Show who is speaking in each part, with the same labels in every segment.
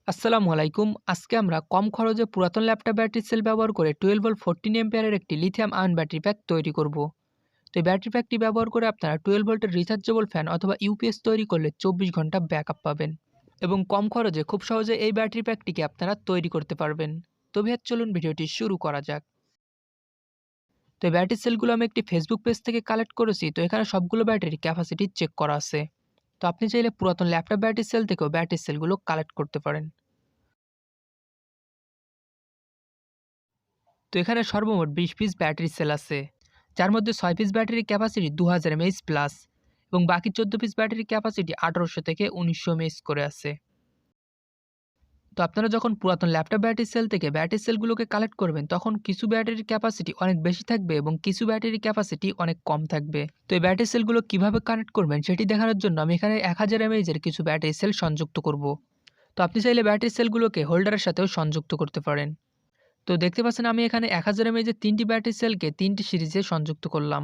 Speaker 1: আসসালামু আলাইকুম। আজকে আমরা কম খরচে পুরাতন ল্যাপটপ ব্যাটারি সেল ব্যবহার করে 12 ভোল্ট 14 এম্পিয়ারের একটি লিথিয়াম আয়ন ব্যাটারি প্যাক তৈরি করব। তো এই ব্যাটারি প্যাকটি ব্যবহার করে আপনারা 12 ভোল্টের রিচার্জেবল ফ্যান অথবা ইউপিএস তৈরি করলে 24 ঘন্টা ব্যাকআপ পাবেন এবং কম খরচে খুব সহজে এই ব্যাটারি প্যাকটিকে আপনারা তৈরি করতে পারবেন। তো ভাইয়া চলুন ভিডিওটি শুরু করা যাক। তো এই ব্যাটারি সেলগুলো আমি একটি ফেসবুক পেজ থেকে কালেক্ট করেছি। তো এখানে সবগুলো ব্যাটারি ক্যাপাসিটি চেক করা আছে। তো আপনি চাইলে পুরাতন ল্যাপটপ ব্যাটারি সেল থেকেও ব্যাটারি সেলগুলো কালেক্ট করতে পারেন। তো এখানে সর্বমোট 20 পিস ব্যাটারি সেল আছে, যার মধ্যে 6 পিস ব্যাটারির ক্যাপাসিটি 2000 mAh প্লাস এবং বাকি 14 পিস ব্যাটারির ক্যাপাসিটি 1800 থেকে 1900 mAh করে আছে। তো আপনারা যখন পুরাতন ল্যাপটপ ব্যাটারি সেল থেকে ব্যাটারি সেলগুলোকে কালেক্ট করবেন, তখন কিছু ব্যাটারির ক্যাপাসিটি অনেক বেশি থাকবে এবং কিছু ব্যাটারির ক্যাপাসিটি অনেক কম থাকবে। তো এই ব্যাটারি সেলগুলো কিভাবে কানেক্ট করবেন সেটি দেখানোর জন্য আমি এখানে 1000 mAh এর কিছু ব্যাটারি সেল সংযুক্ত করব। তো আপনি চাইলে ব্যাটারি সেলগুলোকে হোল্ডারের সাথেও সংযুক্ত করতে পারেন। তো দেখতে পাচ্ছেন আমি এখানে 1000 mAh এর 3টি ব্যাটারি সেলকে 3টি সিরিজে সংযুক্ত করলাম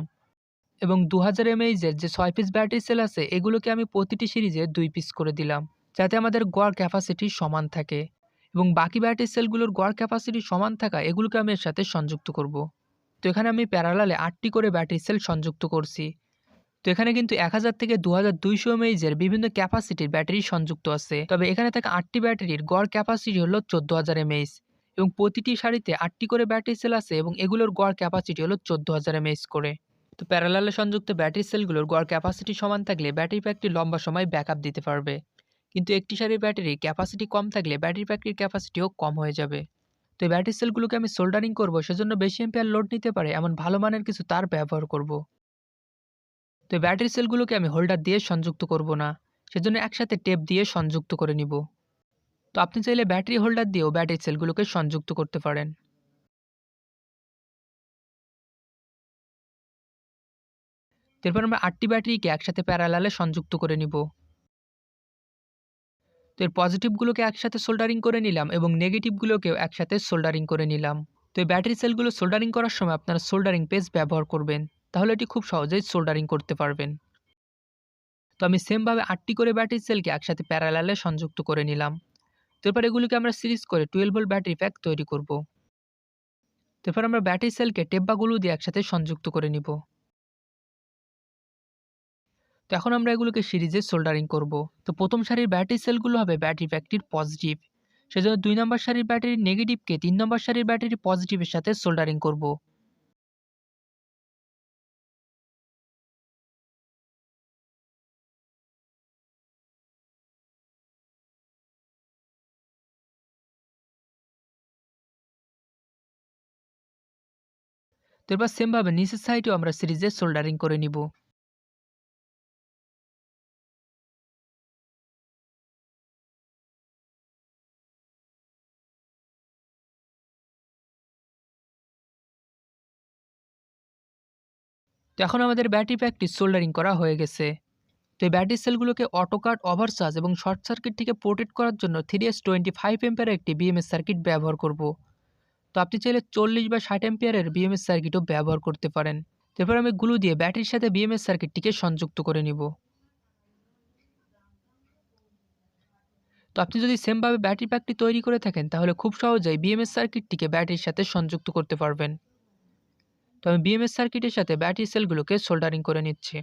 Speaker 1: এবং 2000 mAh এর যে 6 পিস ব্যাটারি সেল আছে এগুলোকে আমি প্রতিটি সিরিজে 2 পিস করে দিলাম, যাতে আমাদের গড় ক্যাপাসিটি সমান থাকে এবং বাকি ব্যাটারি সেলগুলোর গড় ক্যাপাসিটি সমান থাকা এগুলোকে আমি এর সাথে সংযুক্ত করব। তো এখানে আমি প্যারালালে 8টি করে ব্যাটারি সেল সংযুক্ত করছি। তো এখানে কিন্তু 1000 থেকে 2200 mAh এর বিভিন্ন ক্যাপাসিটির ব্যাটারি সংযুক্ত আছে, তবে এখানে থাকা 8টি ব্যাটারির গড় ক্যাপাসিটি হলো 14000 mAh এবং প্রতিটি সারিতে 8টি করে ব্যাটারি সেল আছে এবং এগুলোর গড় ক্যাপাসিটি হলো 14000 mAh করে। তো প্যারালালে সংযুক্ত ব্যাটারি সেলগুলোর গড় ক্যাপাসিটি সমান থাকলে ব্যাটারি প্যাকটি লম্বা সময় ব্যাকআপ দিতে পারবে, কিন্তু একটি সারির ব্যাটারির ক্যাপাসিটি কম থাকলে ব্যাটারি প্যাকটির ক্যাপাসিটিও কম হয়ে যাবে। তো এই ব্যাটারি সেলগুলোকে আমি সোল্ডারিং করব, সেজন্য বেশি এম্পিয়ার লোড নিতে পারে এমন ভালো মানের কিছু তার ব্যবহার করব। তো এই ব্যাটারি সেলগুলোকে আমি হোল্ডার দিয়ে সংযুক্ত করব না, সেজন্য একসাথে টেপ দিয়ে সংযুক্ত করে নিব। তো আপনি চাইলে ব্যাটারি হোল্ডার দিয়েও ব্যাটারি সেলগুলোকে সংযুক্ত করতে পারেন। এরপর আমরা 8টি ব্যাটারিকে একসাথে প্যারালালে সংযুক্ত করে নিব। তো এর পজিটিভগুলোকে একসাথে সোল্ডারিং করে নিলাম এবং নেগেটিভগুলোকেও একসাথে সোল্ডারিং করে নিলাম। তো এই ব্যাটারি সেলগুলো সোল্ডারিং করার সময় আপনারা সোল্ডারিং পেজ ব্যবহার করবেন, তাহলে এটি খুব সহজেই সোল্ডারিং করতে পারবেন। তো আমি সেমভাবে 8টি করে ব্যাটারি সেলকে একসাথে প্যারালালে সংযুক্ত করে নিলাম। তো এরপর এগুলিকে আমরা সিরিজ করে 12 ভোল্ট ব্যাটারি প্যাক তৈরি করব। তো এরপর আমরা ব্যাটারি সেলকে টেপ বা গুলো দিয়ে একসাথে সংযুক্ত করে নিব। তো এখন আমরা এগুলোকে সিরিজে সোল্ডারিং করব। তো প্রথম সারির ব্যাটারি সেলগুলো হবে ব্যাটারি প্যাকটির পজিটিভ, সেজন্য 2 নম্বর সারির ব্যাটারির নেগেটিভকে 3 নম্বর সারির ব্যাটারি পজিটিভের সাথে সোল্ডারিং করব। তো এবার সেমভাবে নিচের সাইডেও আমরা সিরিজে সোল্ডারিং করে নিব। তো এখন আমাদের ব্যাটারি প্যাকটি সোল্ডারিং করা হয়ে গেছে। তো এই ব্যাটারি সেলগুলোকে অটো কাট, ওভারচার্জ এবং শর্ট সার্কিট থেকে প্রোটেক্ট করার জন্য 3S25 এম্পিয়ারের একটি বিএমএস সার্কিট ব্যবহার করব। তো আপনি চাইলে 40 বা 60 এম্পিয়ারের বিএমএস সার্কিটও ব্যবহার করতে পারেন। এরপর আমি গ্লু দিয়ে ব্যাটারির সাথে বিএমএস সার্কিটটিকে সংযুক্ত করে নিব। তো আপনি যদি সেমভাবে ব্যাটারি প্যাকটি তৈরি করে থাকেন, তাহলে খুব সহজেই বিএমএস সার্কিটটিকে ব্যাটারির সাথে সংযুক্ত করতে পারবেন। তো আমি বিএমএস সার্কিটের সাথে ব্যাটারি সেলগুলোকে সোল্ডারিং করে নিচ্ছি।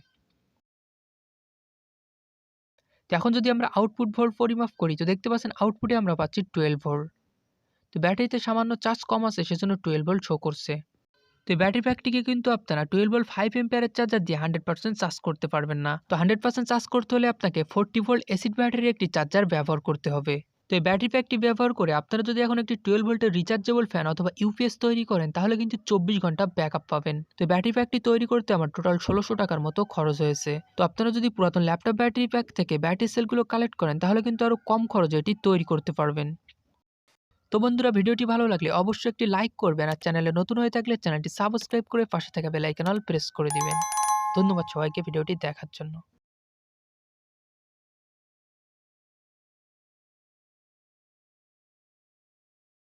Speaker 1: তো এখন যদি আমরা আউটপুট ভোল্ট পরিমাপ করি, তো দেখতে পাচ্ছেন আউটপুটে আমরা পাচ্ছি 12 ভোল্ট। তো ব্যাটারিতে সামান্য চার্জ কম আছে, সেজন্য 12 ভোল্ট শো করছে। তো এই ব্যাটারি প্যাকটিকে কিন্তু আপনারা 12 ভোল্ট 5 এম্পিয়ারের চার্জার দিয়ে 100% চার্জ করতে পারবেন না। তো 100% চার্জ করতে হলে আপনাকে 40 ভোল্ট অ্যাসিড ব্যাটারির একটি চার্জার ব্যবহার করতে হবে। তো এই ব্যাটারি প্যাকটি ব্যবহার করে আপনারা যদি এখন একটি 12 ভোল্টের রিচার্জেবল ফ্যান অথবা ইউপিএস তৈরি করেন, তাহলে কিন্তু 24 ঘন্টা ব্যাকআপ পাবেন। তো ব্যাটারি প্যাকটি তৈরি করতে আমার টোটাল 1600 টাকার মতো খরচ হয়েছে। তো আপনারা যদি পুরাতন ল্যাপটপ ব্যাটারি প্যাক থেকে ব্যাটারি সেলগুলো কালেক্ট করেন, তাহলে কিন্তু আরও কম খরচে এটি তৈরি করতে পারবেন। তো বন্ধুরা, ভিডিওটি ভালো লাগলে অবশ্যই একটি লাইক করবেন আর চ্যানেলে নতুন হয়ে থাকলে চ্যানেলটি সাবস্ক্রাইব করে পাশে থাকা বেল আইকন অল প্রেস করে দিবেন। ধন্যবাদ সবাইকে ভিডিওটি দেখার জন্য।